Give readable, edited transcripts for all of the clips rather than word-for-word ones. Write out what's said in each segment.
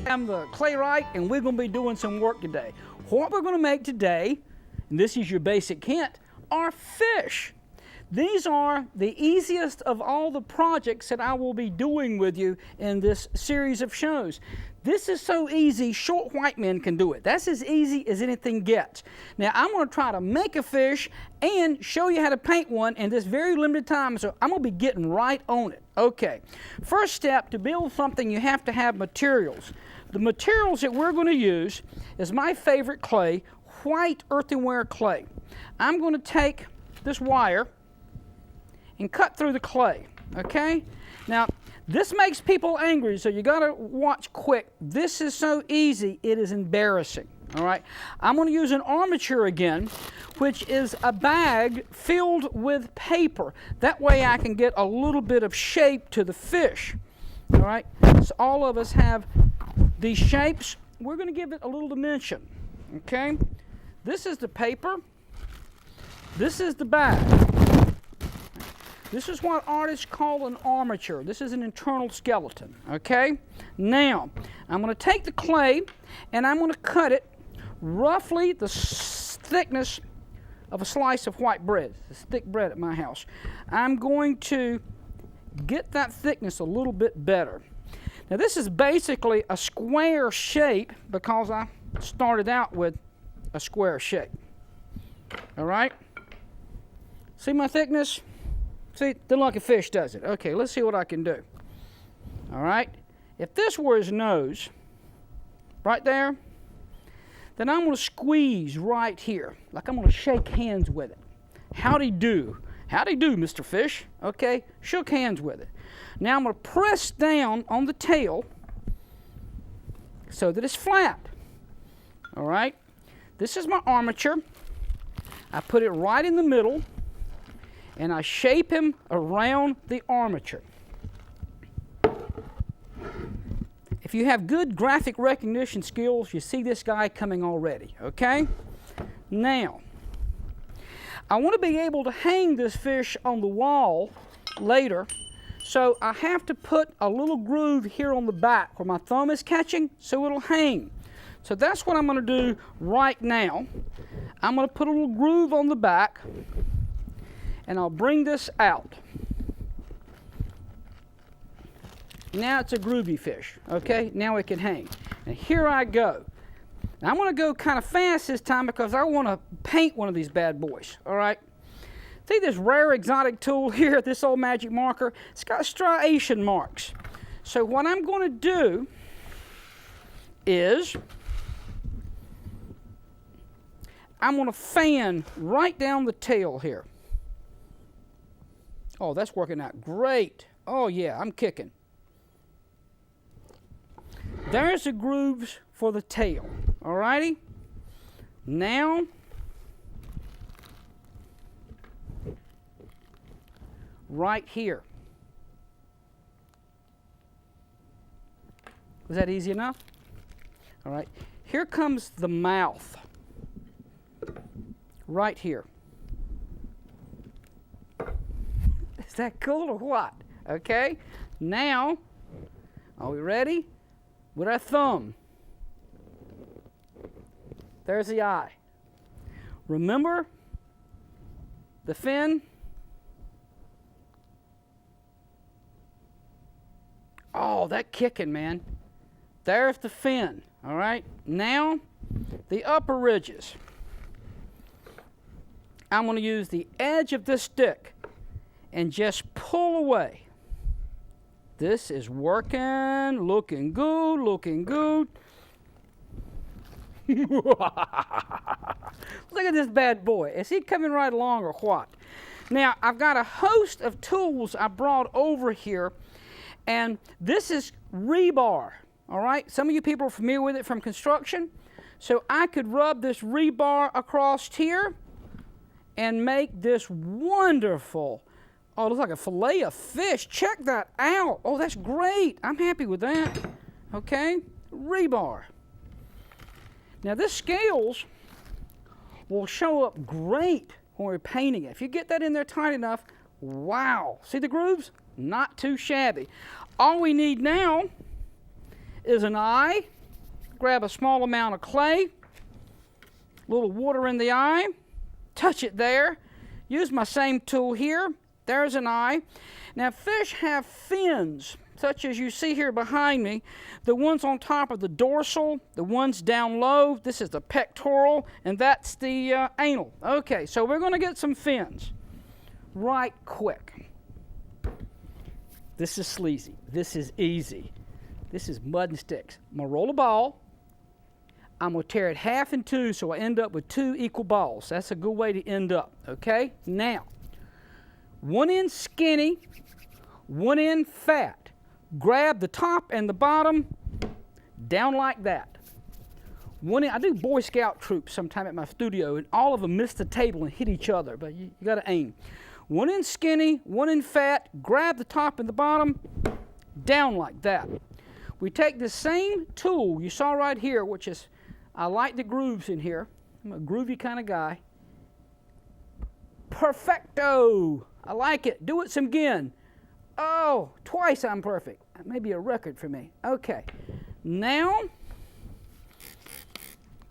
I'm the Claywright, and we're going to be doing some work today. What we're going to make today, and this is your basic hint, are fish. These are the easiest of all the projects that I will be doing with you in this series of shows. This is so easy, short white men can do it. That's as easy as anything gets. Now, I'm going to try to make a fish and show you how to paint one in this very limited time, so I'm going to be getting right on it. Okay, first step, to build something, you have to have materials. The materials that we're going to use is my favorite clay, white earthenware clay. I'm going to take this wire and cut through the clay, okay? Now, this makes people angry, so you gotta watch quick. This is so easy, it is embarrassing, all right? I'm gonna use an armature again, which is a bag filled with paper. That way I can get a little bit of shape to the fish, all right? So all of us have these shapes. We're gonna give it a little dimension, okay? This is the paper. This is the bag. This is what artists call an armature. This is an internal skeleton, okay? Now, I'm going to take the clay and I'm going to cut it roughly the thickness of a slice of white bread. It's thick bread at my house. I'm going to get that thickness a little bit better. Now, this is basically a square shape because I started out with a square shape. All right? See my thickness? See, doesn't like a fish, does it? Okay, let's see what I can do. All right? If this were his nose, right there, then I'm going to squeeze right here, like I'm going to shake hands with it. Howdy do. Howdy do, Mr. Fish. Okay, shook hands with it. Now I'm going to press down on the tail so that it's flat. All right? This is my armature. I put it right in the middle, and I shape him around the armature. If you have good graphic recognition skills, you see this guy coming already, okay? Now, I want to be able to hang this fish on the wall later, so I have to put a little groove here on the back where my thumb is catching, so it'll hang. So that's what I'm going to do right now. I'm going to put a little groove on the back, and I'll bring this out. Now it's a groovy fish, okay? Now it can hang. And here I go. Now I'm going to go kind of fast this time because I want to paint one of these bad boys, all right? See this rare exotic tool here, this old magic marker? It's got striation marks. So what I'm going to do is I'm going to fan right down the tail here. Oh, that's working out great. Oh, yeah, I'm kicking. There's the grooves for the tail. All righty? Now, right here. Was that easy enough? All right. Here comes the mouth. Right here. Is that cool or what? Okay, now, are we ready? With our thumb, there's the eye. Remember the fin? Oh, that kicking, man. There's the fin, all right? Now, the upper ridges. I'm going to use the edge of this stick and just pull away. This is working, looking good, looking good. Look at this bad boy. Is he coming right along or what? Now, I've got a host of tools I brought over here, and this is rebar, all right? Some of you people are familiar with it from construction. So I could rub this rebar across here and make this wonderful, oh, it looks like a fillet of fish. Check that out. Oh, that's great. I'm happy with that. Okay, rebar. Now this scales will show up great when we're painting it. If you get that in there tight enough, wow. See the grooves? Not too shabby. All we need now is an eye grab a small amount of clay, a little water in the eye, touch it there, use my same tool here, there's an eye. Now fish have fins, such as you see here behind me, the ones on top of the dorsal, the ones down low, this is the pectoral, and that's the anal. Okay, so we're going to get some fins right quick. This is sleazy. This is easy. This is mud and sticks. I'm going to roll a ball. I'm going to tear it half in two so I end up with 2 equal balls. That's a good way to end up, okay? Now, one end skinny, one end fat. Grab the top and the bottom down like that. I do Boy Scout troops sometime at my studio, and all of them miss the table and hit each other, but you got to aim. One end skinny, one end fat, grab the top and the bottom, down like that. We take the same tool you saw right here, which is, I like the grooves in here. I'm a groovy kind of guy. Perfecto! I like it. Do it some again. Oh, twice I'm perfect. That may be a record for me. Okay. Now,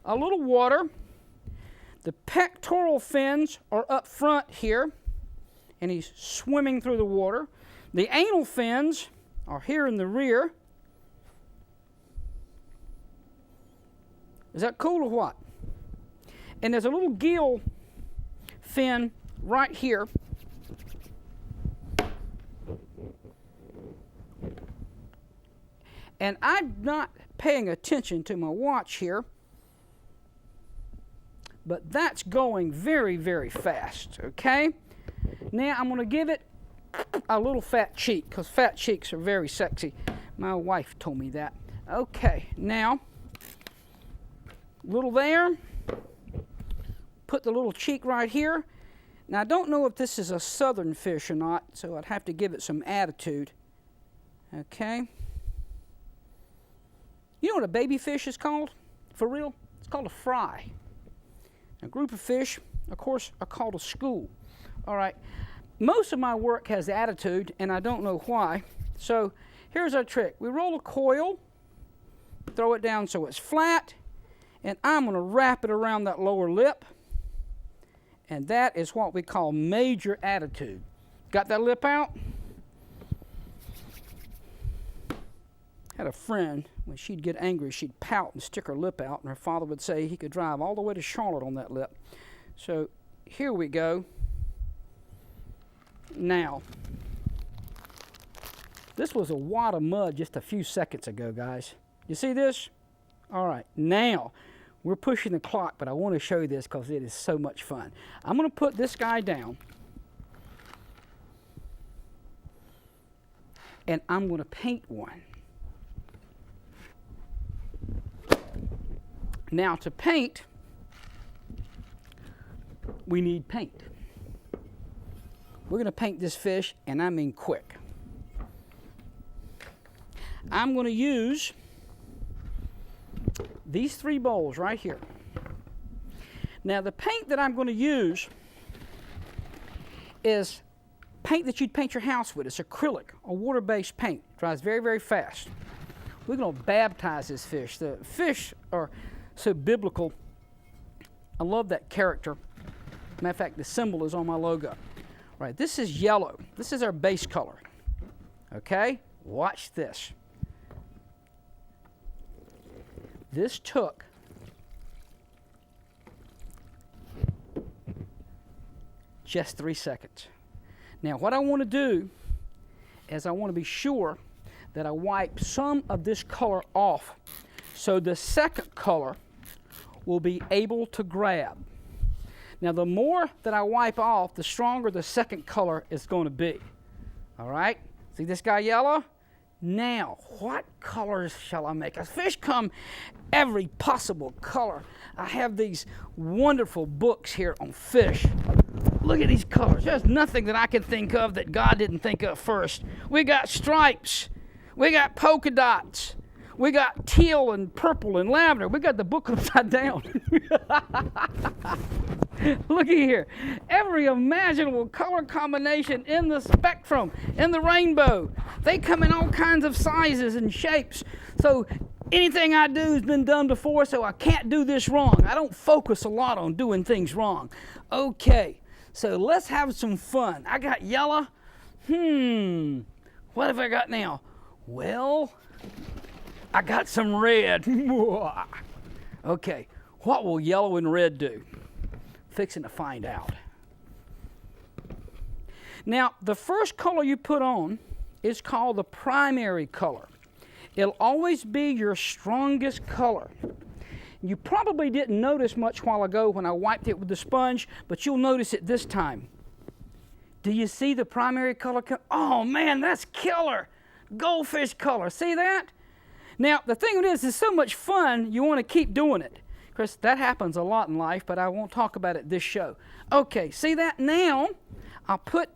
a little water. The pectoral fins are up front here, and he's swimming through the water. The anal fins are here in the rear. Is that cool or what? And there's a little gill fin right here. And I'm not paying attention to my watch here, but that's going very, very fast, okay? Now I'm going to give it a little fat cheek, because fat cheeks are very sexy. My wife told me that. Okay, now, little there, put the little cheek right here. Now I don't know if this is a southern fish or not, so I'd have to give it some attitude, okay? You know what a baby fish is called? For real? It's called a fry. A group of fish, of course, are called a school. All right. Most of my work has attitude, and I don't know why. So here's our trick. We roll a coil, throw it down so it's flat, and I'm going to wrap it around that lower lip. And that is what we call major attitude. Got that lip out? Had a friend, when she'd get angry, she'd pout and stick her lip out, and her father would say he could drive all the way to Charlotte on that lip. So here we go. Now, this was a wad of mud just a few seconds ago, guys. You see this? All right, now we're pushing the clock, but I want to show you this because it is so much fun. I'm going to put this guy down, and I'm going to paint one. Now to paint, we need paint. We're going to paint this fish, and I mean quick. I'm going to use these 3 bowls right here. Now the paint that I'm going to use is paint that you'd paint your house with. It's acrylic, a water-based paint. It dries very, very fast. We're going to baptize this fish. The fish are so biblical. I love that character. Matter of fact, the symbol is on my logo. Right, this is yellow. This is our base color. Okay, watch this. This took just 3 seconds. Now what I want to do is I want to be sure that I wipe some of this color off so the second color will be able to grab. Now the more that I wipe off, the stronger the second color is going to be. All right? See this guy yellow? Now, what colors shall I make? As fish come every possible color. I have these wonderful books here on fish. Look at these colors. There's nothing that I can think of that God didn't think of first. We got stripes. We got polka dots. We got teal and purple and lavender. We got the book upside down. Looky here. Every imaginable color combination in the spectrum, in the rainbow. They come in all kinds of sizes and shapes. So anything I do has been done before, so I can't do this wrong. I don't focus a lot on doing things wrong. Okay, so let's have some fun. I got yellow. What have I got now? Well, I got some red. Okay, what will yellow and red do? Fixing to find out. Now, the first color you put on is called the primary color. It'll always be your strongest color. You probably didn't notice much a while ago when I wiped it with the sponge, but you'll notice it this time. Do you see the primary color? Oh man, that's killer. Goldfish color, see that? Now, the thing is, it's so much fun, you want to keep doing it. Of course, that happens a lot in life, but I won't talk about it this show. Okay, see that? Now, I'll put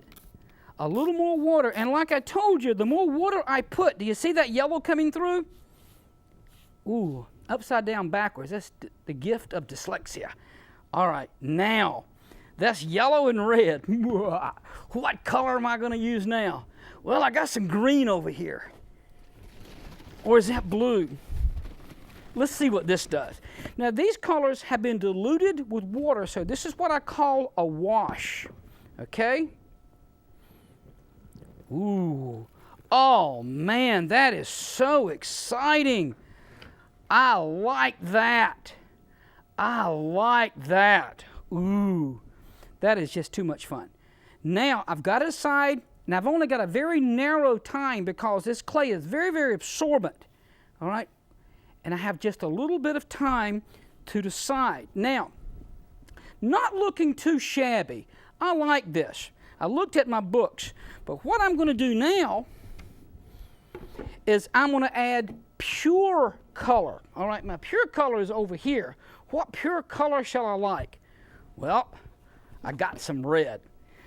a little more water, and like I told you, the more water I put, do you see that yellow coming through? Ooh, upside down backwards. That's the gift of dyslexia. All right, now, that's yellow and red. What color am I going to use now? Well, I got some green over here. Or is that blue? Let's see what this does. Now, these colors have been diluted with water, so this is what I call a wash. Okay? Ooh. Oh, man, that is so exciting. I like that. I like that. Ooh. That is just too much fun. Now, I've got it aside, and I've only got a very narrow time because this clay is very, very absorbent. All right? And I have just a little bit of time to decide. Now, not looking too shabby. I like this. I looked at my books, but what I'm going to do now is I'm going to add pure color. All right, my pure color is over here. What pure color shall I like? Well, I got some red.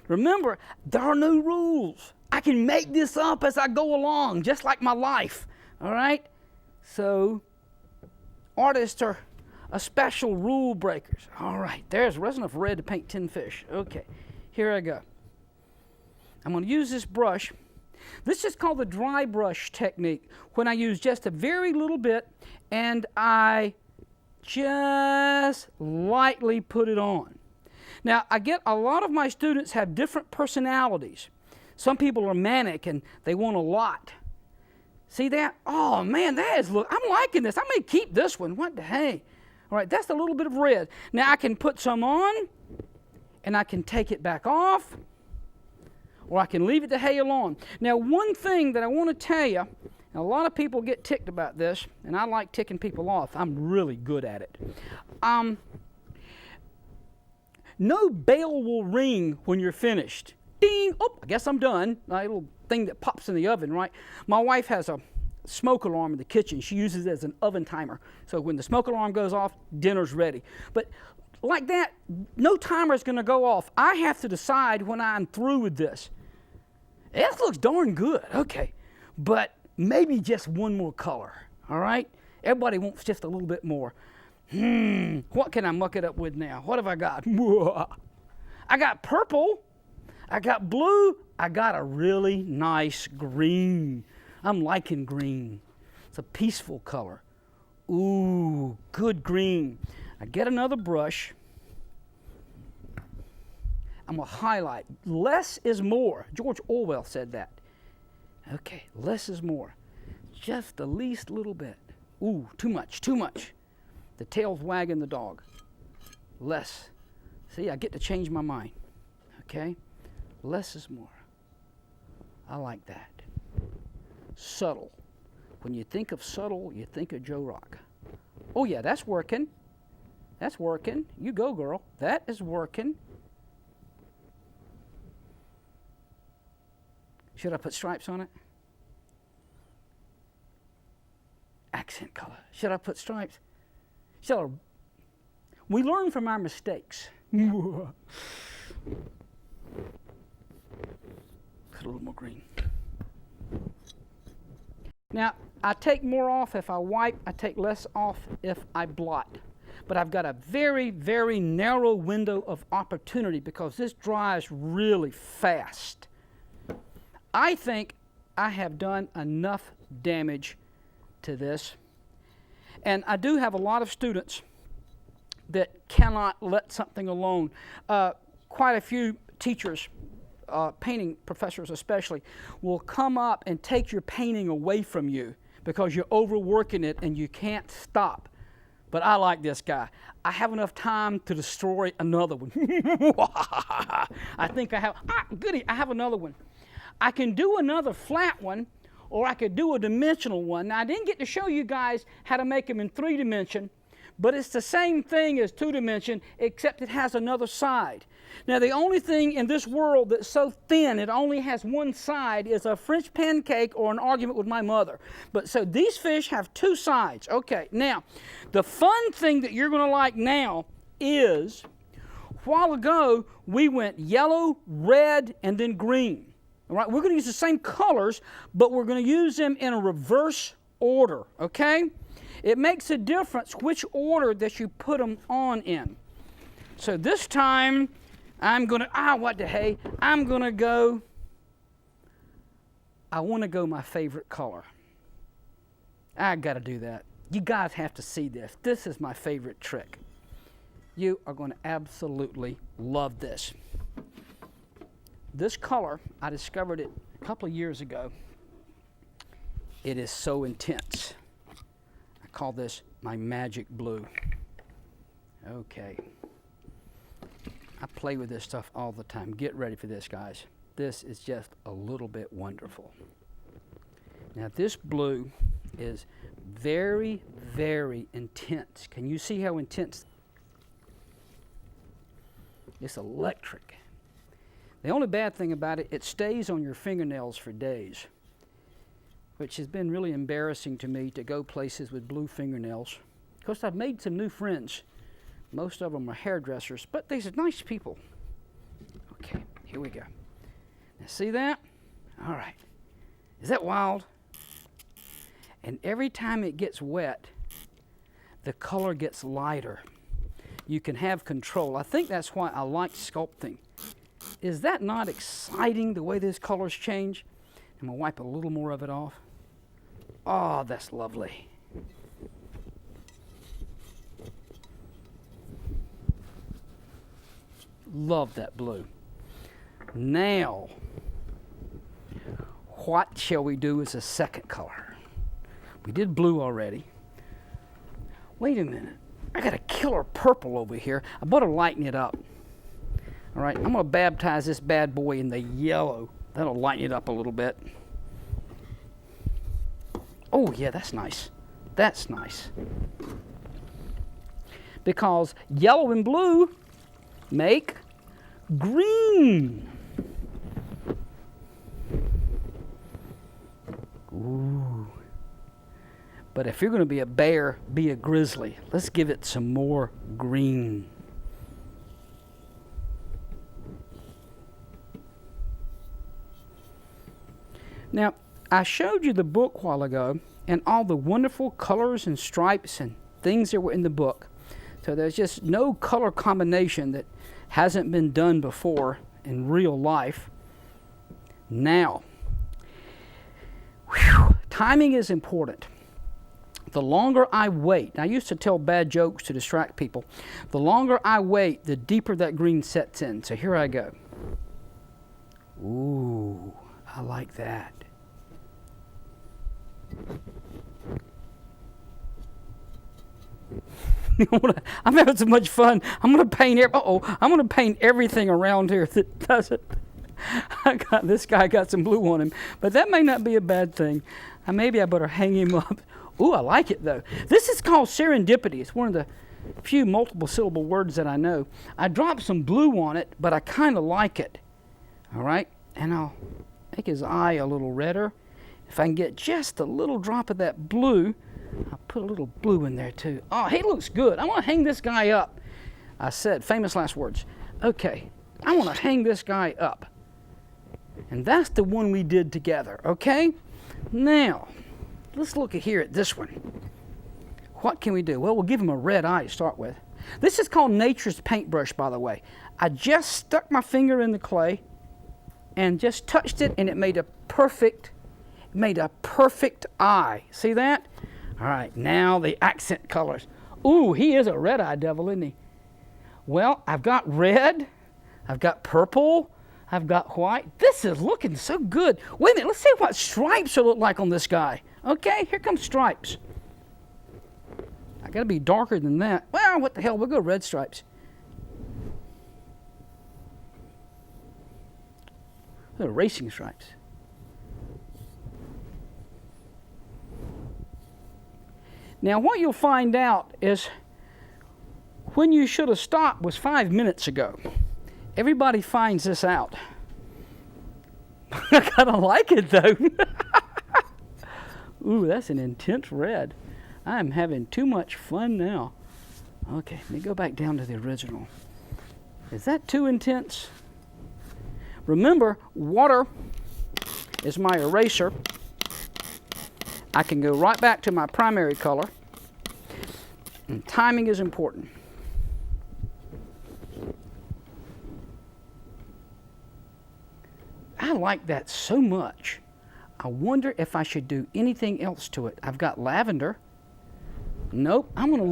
Remember, there are no rules. I can make this up as I go along, just like my life. All right? So, artists are special rule breakers. All right, there's enough red to paint 10 fish. Okay, here I go. I'm going to use this brush. This is called the dry brush technique, when I use just a very little bit and I just lightly put it on. Now, I get a lot of my students have different personalities. Some people are manic and they want a lot. See that? Oh man, that is, look, I'm liking this. I may keep this one. What the hey? All right, that's a little bit of red. Now I can put some on and I can take it back off, or I can leave it to hail on. Now, one thing that I want to tell you, and a lot of people get ticked about this, and I like ticking people off. I'm really good at it. No bell will ring when you're finished. Ding! Oh, I guess I'm done. A little thing that pops in the oven, right? My wife has a smoke alarm in the kitchen. She uses it as an oven timer. So when the smoke alarm goes off, dinner's ready. But like that, no timer is going to go off. I have to decide when I'm through with this. This looks darn good. Okay. But maybe just one more color. All right? Everybody wants just a little bit more. What can I muck it up with now? What have I got? I got purple. I got blue. I got a really nice green. I'm liking green. It's a peaceful color. Ooh, good green. I get another brush. I'm going to highlight. Less is more. George Orwell said that. Okay, less is more. Just the least little bit. Ooh, too much, too much. The tail's wagging the dog. Less. See, I get to change my mind. Okay? Less is more. I like that. Subtle. When you think of subtle, you think of Joe Rock. Oh yeah, that's working. That's working. You go, girl. That is working. Should I put stripes on it? Accent color. Should I put stripes? We learn from our mistakes. Put a little more green. Now, I take more off if I wipe. I take less off if I blot. But I've got a very, very narrow window of opportunity because this dries really fast. I think I have done enough damage to this. And I do have a lot of students that cannot let something alone. Quite a few teachers, painting professors especially, will come up and take your painting away from you because you're overworking it and you can't stop. But I like this guy. I have enough time to destroy another one. I think I have, goody, I have another one. I can do another flat one, or I could do a dimensional one. Now, I didn't get to show you guys how to make them in 3-dimension, but it's the same thing as 2-dimension, except it has another side. Now, the only thing in this world that's so thin it only has one side is a French pancake or an argument with my mother. But so these fish have 2 sides. Okay, now, the fun thing that you're going to like now is, a while ago, we went yellow, red, and then green. All right, we're going to use the same colors, but we're going to use them in a reverse order, okay? It makes a difference which order that you put them on in. So this time, I'm going to, what the hey, I'm going to go, I want to go my favorite color. I got to do that. You guys have to see this. This is my favorite trick. You are going to absolutely love this. This color, I discovered it a couple of years ago. It is so intense. I call this my magic blue. Okay. I play with this stuff all the time. Get ready for this, guys. This is just a little bit wonderful. Now, this blue is very, very intense. Can you see how intense? It's electric. The only bad thing about it, it stays on your fingernails for days, which has been really embarrassing to me to go places with blue fingernails. Of course, I've made some new friends. Most of them are hairdressers, but these are nice people. Okay, here we go. Now, see that? All right. Is that wild? And every time it gets wet, the color gets lighter. You can have control. I think that's why I like sculpting. Is that not exciting, the way these colors change? I'm going to wipe a little more of it off. Oh, that's lovely. Love that blue. Now, what shall we do as a second color? We did blue already. Wait a minute. I got a killer purple over here. I better lighten it up. All right, I'm going to baptize this bad boy in the yellow. That'll lighten it up a little bit. Oh, yeah, that's nice. That's nice. Because yellow and blue make green. Ooh. But if you're going to be a bear, be a grizzly. Let's give it some more green. Now, I showed you the book a while ago and all the wonderful colors and stripes and things that were in the book. So there's just no color combination that hasn't been done before in real life. Now, timing is important. The longer I wait, I used to tell bad jokes to distract people. The longer I wait, the deeper that green sets in. So here I go. Ooh, I like that. I'm having so much fun. I'm going to paint. I'm going to paint everything around here that doesn't. This guy got some blue on him, but that may not be a bad thing. Maybe I better hang him up. Ooh, I like it though. This is called serendipity. It's one of the few multiple syllable words that I know. I dropped some blue on it, but I kind of like it. All right, and I'll make his eye a little redder. If I can get just a little drop of that blue, I'll put a little blue in there too. Oh, he looks good. I want to hang this guy up. I said, famous last words. Okay, I want to hang this guy up. And that's the one we did together, okay? Now, let's look here at this one. What can we do? Well, we'll give him a red eye to start with. This is called nature's paintbrush, by the way. I just stuck my finger in the clay and just touched it, and it made a perfect eye. See that? All right, now the accent colors. Ooh, he is a red-eyed devil, isn't he? Well, I've got red, I've got purple, I've got white. This is looking so good. Wait a minute, let's see what stripes will look like on this guy. Okay, here comes stripes. I gotta be darker than that. Well, what the hell, we'll go red stripes. They're racing stripes. Now, what you'll find out is when you should have stopped was 5 minutes ago. Everybody finds this out. I kind of like it, though. Ooh, that's an intense red. I'm having too much fun now. Okay, let me go back down to the original. Is that too intense? Remember, water is my eraser. I can go right back to my primary color. And timing is important. I like that so much. I wonder if I should do anything else to it. I've got lavender. Nope, I'm going to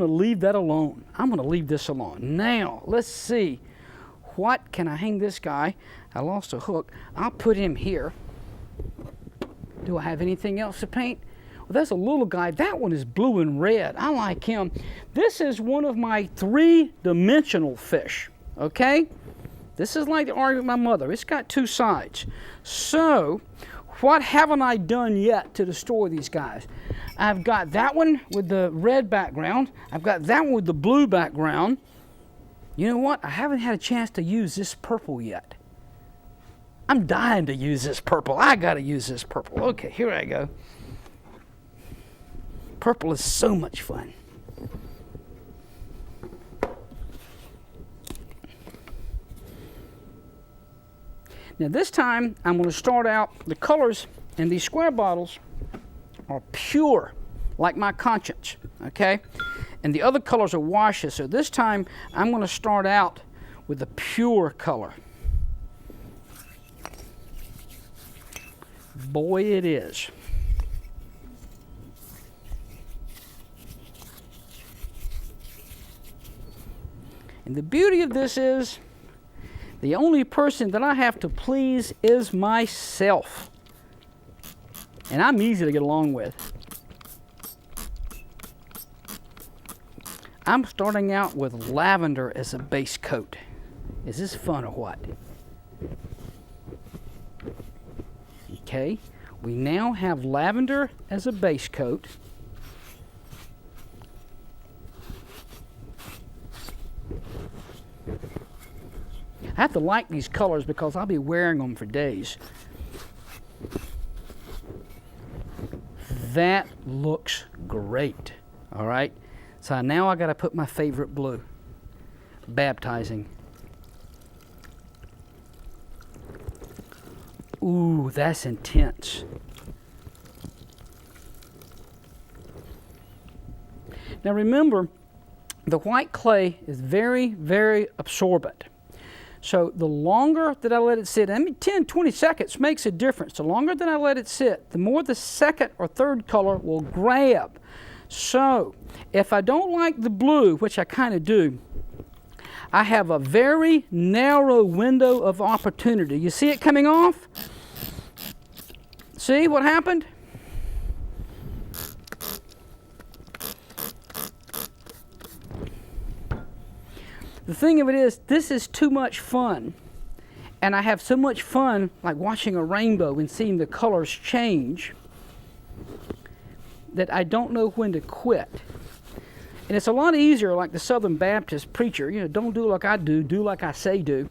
leave that alone. I'm going to leave this alone. Now, let's see. What can I hang this guy? I lost a hook. I'll put him here. Do I have anything else to paint? Well, that's a little guy. That one is blue and red. I like him. This is one of my three-dimensional fish, okay? This is like the argument with my mother. It's got two sides. So, what haven't I done yet to destroy these guys? I've got that one with the red background. I've got that one with the blue background. You know what? I haven't had a chance to use this purple yet. I'm dying to use this purple. I got to use this purple. Okay, here I go. Purple is so much fun. Now this time, I'm going to start out, the colors in these square bottles are pure, like my conscience, okay? And the other colors are washes, so this time I'm going to start out with a pure color. Boy, it is. And the beauty of this is, the only person that I have to please is myself. And I'm easy to get along with. I'm starting out with lavender as a base coat. Is this fun or what? Okay, we now have lavender as a base coat. I have to like these colors because I'll be wearing them for days. That looks great. All right. So now I got to put my favorite blue. Baptizing. Ooh, that's intense. Now remember, the white clay is very, very absorbent. So the longer that I let it sit, 10, 20 seconds makes a difference. The longer that I let it sit, the more the second or third color will grab. So if I don't like the blue, which I kind of do, I have a very narrow window of opportunity. You see it coming off? See what happened? The thing of it is, this is too much fun. And I have so much fun, like watching a rainbow and seeing the colors change, that I don't know when to quit. And it's a lot easier, like the Southern Baptist preacher, don't do like I do like I say do.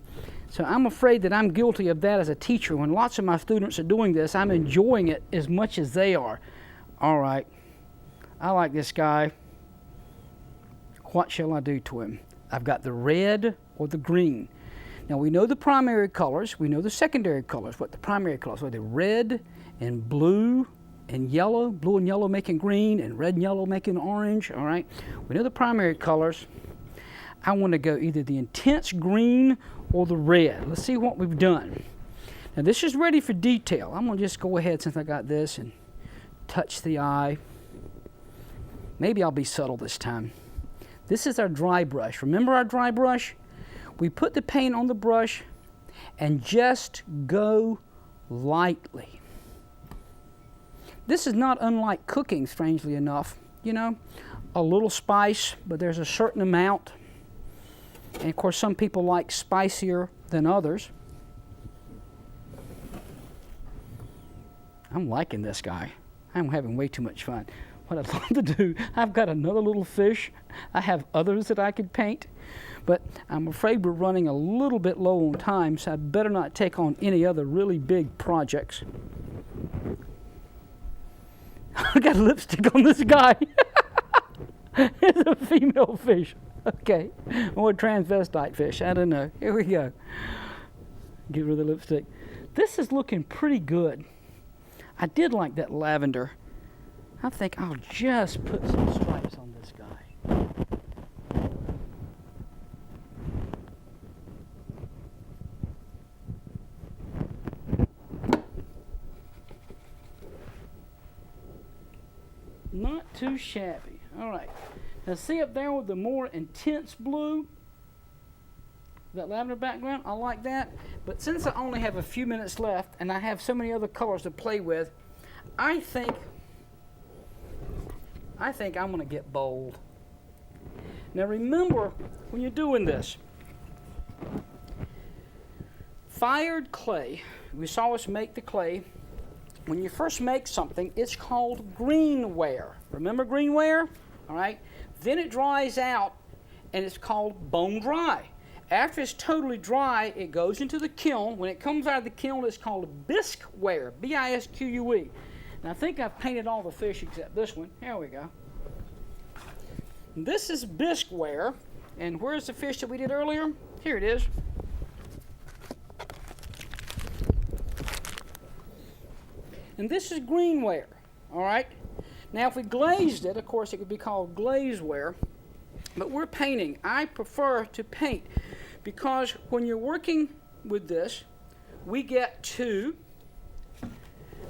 So I'm afraid that I'm guilty of that as a teacher. When lots of my students are doing this, I'm enjoying it as much as they are. All right, I like this guy. What shall I do to him? I've got the red or the green. Now we know the primary colors, we know the secondary colors. What the primary colors are, the red and blue and yellow, blue and yellow making green, and red and yellow making orange, all right? We know the primary colors. I want to go either the intense green or the red. Let's see what we've done. Now this is ready for detail. I'm going to just go ahead, since I got this, and touch the eye. Maybe I'll be subtle this time. This is our dry brush. Remember our dry brush? We put the paint on the brush and just go lightly. This is not unlike cooking, strangely enough. You know, a little spice, but there's a certain amount. And of course, some people like spicier than others. I'm liking this guy. I'm having way too much fun. What I'd love to do, I've got another little fish. I have others that I could paint, but I'm afraid we're running a little bit low on time, so I better not take on any other really big projects. I got lipstick on this guy. It's a female fish. Okay, or a transvestite fish, I don't know. Here we go. Get rid of the lipstick. This is looking pretty good. I did like that lavender. I think I'll just put some stripes on this guy. Not too shabby. All right. Now see up there with the more intense blue, that lavender background, I like that. But since I only have a few minutes left and I have so many other colors to play with, I think I'm going to get bold. Now remember, when you're doing this, fired clay, we saw us make the clay. When you first make something, it's called greenware. Remember greenware? All right. Then it dries out, and it's called bone dry. After it's totally dry, it goes into the kiln. When it comes out of the kiln, it's called bisqueware, B-I-S-Q-U-E. And I think I've painted all the fish except this one. Here we go. This is bisqueware, and where's the fish that we did earlier? Here it is. And this is greenware, all right? Now, if we glazed it, of course, it would be called glazeware, but we're painting. I prefer to paint because when you're working with this, we get to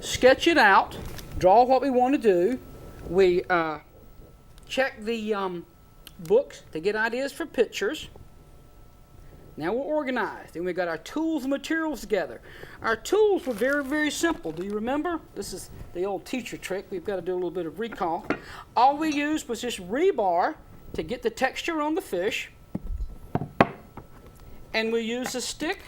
sketch it out, draw what we want to do. We check the books to get ideas for pictures. Now we're organized, and we've got our tools and materials together. Our tools were very, very simple. Do you remember? This is the old teacher trick. We've got to do a little bit of recall. All we used was this rebar to get the texture on the fish, and we used a stick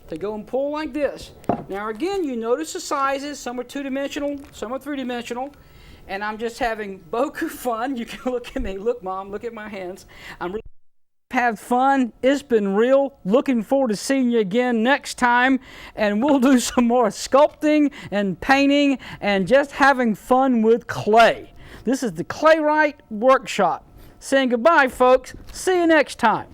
to go and pull like this. Now again, you notice the sizes. Some are two-dimensional, some are three-dimensional, and I'm just having beaucoup fun. You can look at me. Look, Mom, look at my hands. I'm really have fun. It's been real. Looking forward to seeing you again next time, and we'll do some more sculpting and painting and just having fun with clay. This is the Claywright Workshop. Saying goodbye, folks. See you next time.